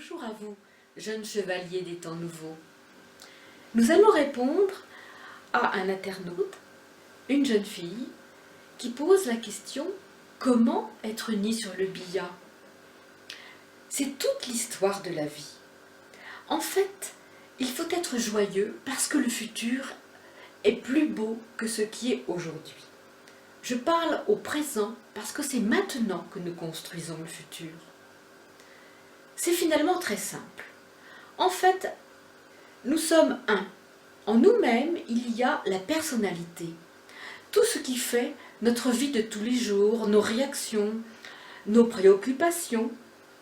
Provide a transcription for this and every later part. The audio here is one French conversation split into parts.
Bonjour à vous, jeunes chevaliers des temps nouveaux. Nous allons répondre à un internaute, une jeune fille, qui pose la question « Comment être unie sur le billard ?» C'est toute l'histoire de la vie. En fait, il faut être joyeux parce que le futur est plus beau que ce qui est aujourd'hui. Je parle au présent parce que c'est maintenant que nous construisons le futur. C'est finalement très simple. En fait, nous sommes un. En nous-mêmes, il y a la personnalité. Tout ce qui fait notre vie de tous les jours, nos réactions, nos préoccupations,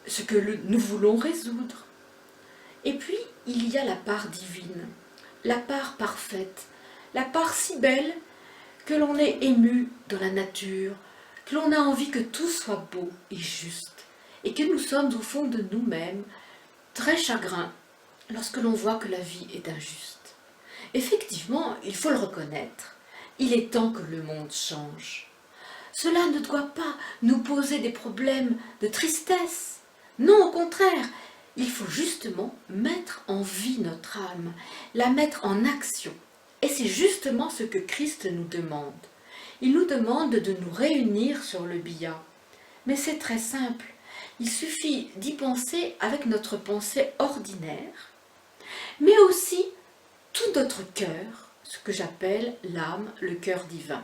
ce que nous voulons résoudre. Et puis, il y a la part divine, la part parfaite, la part si belle que l'on est ému dans la nature, que l'on a envie que tout soit beau et juste, et que nous sommes au fond de nous-mêmes très chagrins lorsque l'on voit que la vie est injuste. Effectivement, il faut le reconnaître, il est temps que le monde change. Cela ne doit pas nous poser des problèmes de tristesse. Non, au contraire, il faut justement mettre en vie notre âme, la mettre en action. Et c'est justement ce que Christ nous demande. Il nous demande de nous réunir sur le billard. Mais c'est très simple. Il suffit d'y penser avec notre pensée ordinaire, mais aussi tout notre cœur, ce que j'appelle l'âme, le cœur divin.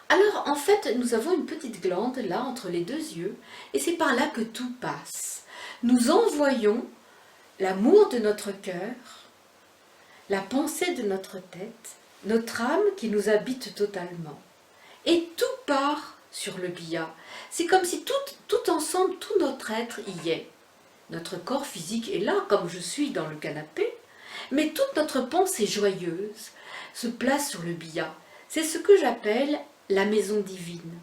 Alors en fait, nous avons une petite glande là entre les deux yeux, et c'est par là que tout passe. Nous envoyons l'amour de notre cœur, la pensée de notre tête, notre âme qui nous habite totalement. Et tout part sur le billard. C'est comme si tout ensemble, tout notre être y est. Notre corps physique est là, comme je suis dans le canapé, mais toute notre pensée joyeuse se place sur le billard. C'est ce que j'appelle la maison divine,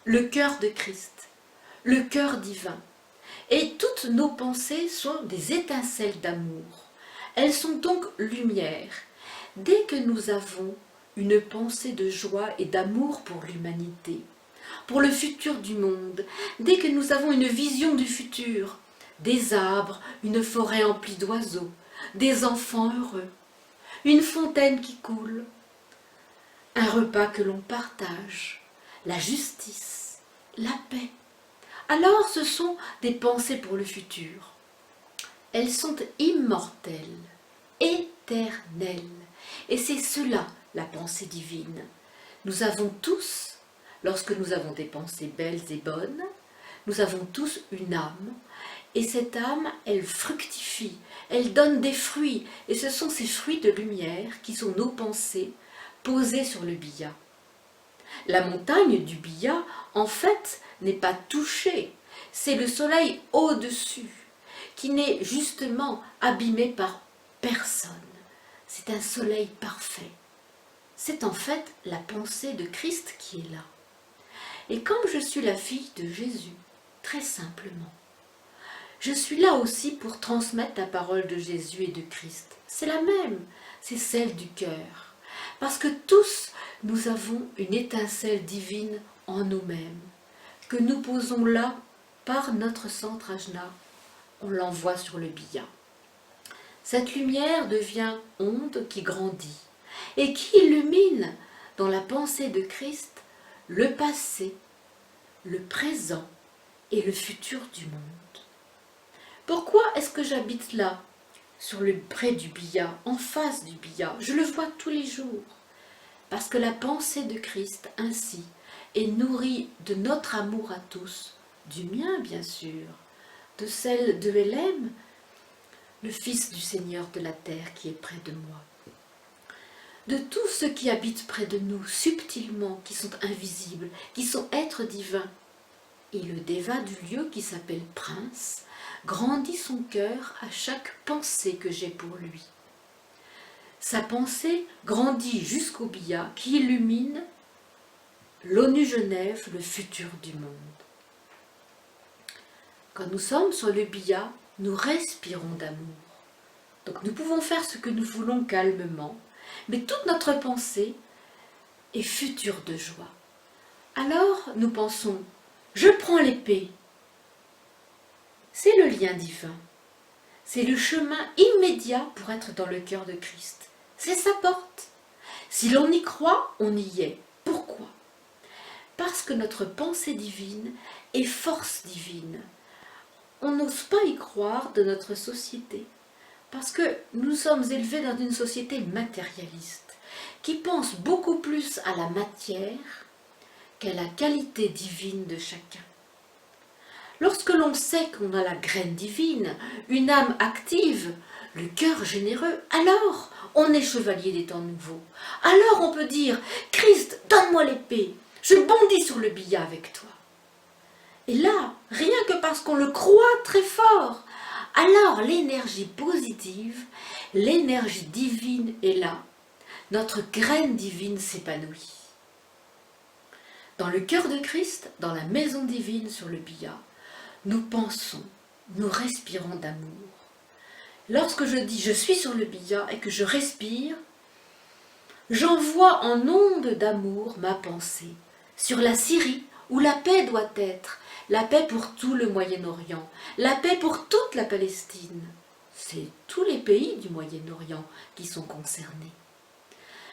le cœur de Christ, le cœur divin. Et toutes nos pensées sont des étincelles d'amour. Elles sont donc lumière. Dès que nous avons une pensée de joie et d'amour pour l'humanité, pour le futur du monde, dès que nous avons une vision du futur, des arbres, une forêt emplie d'oiseaux, des enfants heureux, une fontaine qui coule, un repas que l'on partage, la justice, la paix. Alors ce sont des pensées pour le futur. Elles sont immortelles, éternelles. Et c'est cela, la pensée divine. Nous avons tous, lorsque nous avons des pensées belles et bonnes, nous avons tous une âme. Et cette âme, elle fructifie, elle donne des fruits. Et ce sont ces fruits de lumière qui sont nos pensées posées sur le billard. La montagne du billard, en fait, n'est pas touchée. C'est le soleil au-dessus, qui n'est justement abîmé par personne. C'est un soleil parfait. C'est en fait la pensée de Christ qui est là. Et comme je suis la fille de Jésus, très simplement, je suis là aussi pour transmettre la parole de Jésus et de Christ. C'est la même, c'est celle du cœur. Parce que tous, nous avons une étincelle divine en nous-mêmes, que nous posons là par notre centre ajna. On l'envoie sur le billard. Cette lumière devient onde qui grandit et qui illumine dans la pensée de Christ le passé, le présent et le futur du monde. Pourquoi est-ce que j'habite là, près du billard, en face du billard? Je le vois tous les jours. Parce que la pensée de Christ, ainsi, est nourrie de notre amour à tous, du mien bien sûr, de celle de Hélène, le Fils du Seigneur de la terre qui est près de moi, de tous ceux qui habitent près de nous, subtilement, qui sont invisibles, qui sont êtres divins. Et le déva du lieu, qui s'appelle Prince, grandit son cœur à chaque pensée que j'ai pour lui. Sa pensée grandit jusqu'au billard qui illumine l'ONU Genève, le futur du monde. Quand nous sommes sur le billard, nous respirons d'amour. Donc nous pouvons faire ce que nous voulons calmement, mais toute notre pensée est future de joie. Alors nous pensons, je prends l'épée. c'est le lien divin. C'est le chemin immédiat pour être dans le cœur de Christ. C'est sa porte. Si l'on y croit, on y est. Pourquoi? Parce que notre pensée divine est force divine. On n'ose pas y croire de notre société. Parce que nous sommes élevés dans une société matérialiste, qui pense beaucoup plus à la matière qu'à la qualité divine de chacun. Lorsque l'on sait qu'on a la graine divine, une âme active, le cœur généreux, alors on est chevalier des temps nouveaux. Alors on peut dire « Christ, donne-moi l'épée, je bondis sur le billard avec toi ». Et là, rien que parce qu'on le croit très fort, alors l'énergie positive, l'énergie divine est là. Notre graine divine s'épanouit. Dans le cœur de Christ, dans la maison divine sur le billard, nous pensons, nous respirons d'amour. Lorsque je dis « je suis sur le billard » et que je respire, j'envoie en onde d'amour ma pensée sur la Syrie où la paix doit être, la paix pour tout le Moyen-Orient, la paix pour toute la Palestine. C'est tous les pays du Moyen-Orient qui sont concernés.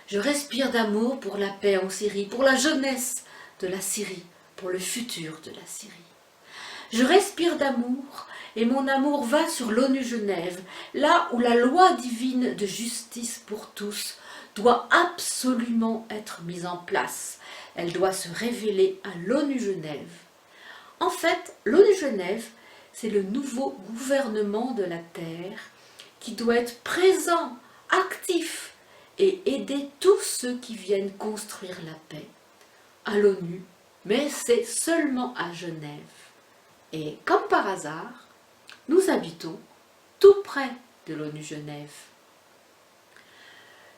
Je respire d'amour pour la paix en Syrie, pour la jeunesse de la Syrie, pour le futur de la Syrie. Je respire d'amour et mon amour va sur l'ONU Genève, là où la loi divine de justice pour tous doit absolument être mise en place. Elle doit se révéler à l'ONU Genève. En fait, l'ONU Genève, c'est le nouveau gouvernement de la Terre qui doit être présent, actif et aider tous ceux qui viennent construire la paix à l'ONU, mais c'est seulement à Genève. Et comme par hasard, nous habitons tout près de l'ONU Genève.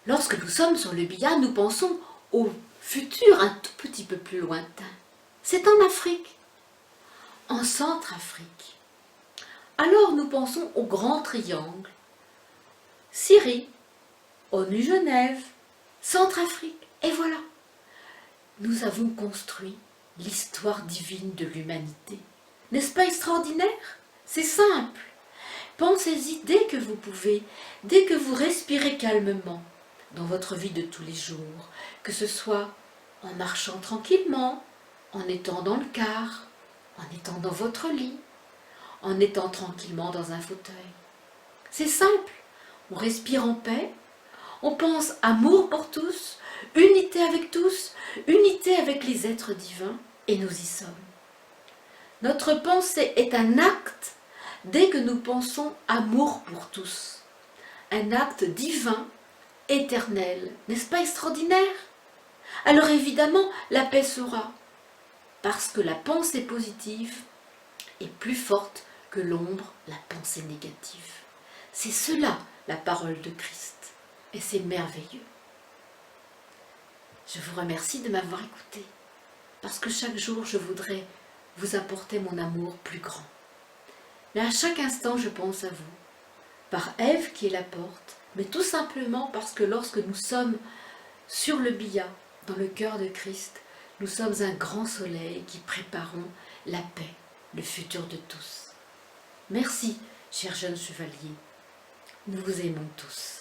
Lorsque nous sommes sur le billard, nous pensons au futur un tout petit peu plus lointain. C'est en Afrique, en Centrafrique. Alors nous pensons au grand triangle, Syrie, ONU Genève, Centrafrique, et voilà. Nous avons construit l'histoire divine de l'humanité. N'est-ce pas extraordinaire? C'est simple. Pensez-y dès que vous pouvez, dès que vous respirez calmement dans votre vie de tous les jours, que ce soit en marchant tranquillement, en étant dans le car, en étant dans votre lit, en étant tranquillement dans un fauteuil. C'est simple. On respire en paix, on pense amour pour tous, unité avec tous, unité avec les êtres divins, et nous y sommes. Notre pensée est un acte dès que nous pensons amour pour tous. Un acte divin, éternel. N'est-ce pas extraordinaire? Alors évidemment, la paix sera. Parce que la pensée positive est plus forte que l'ombre, la pensée négative. C'est cela, la parole de Christ. Et c'est merveilleux. Je vous remercie de m'avoir écouté. Parce que chaque jour, je voudrais vous apporter mon amour plus grand. Mais à chaque instant, je pense à vous. Par Ève qui est la porte, mais tout simplement parce que lorsque nous sommes sur le billard, dans le cœur de Christ, nous sommes un grand soleil qui préparons la paix, le futur de tous. Merci, chers jeunes chevaliers. Nous vous aimons tous.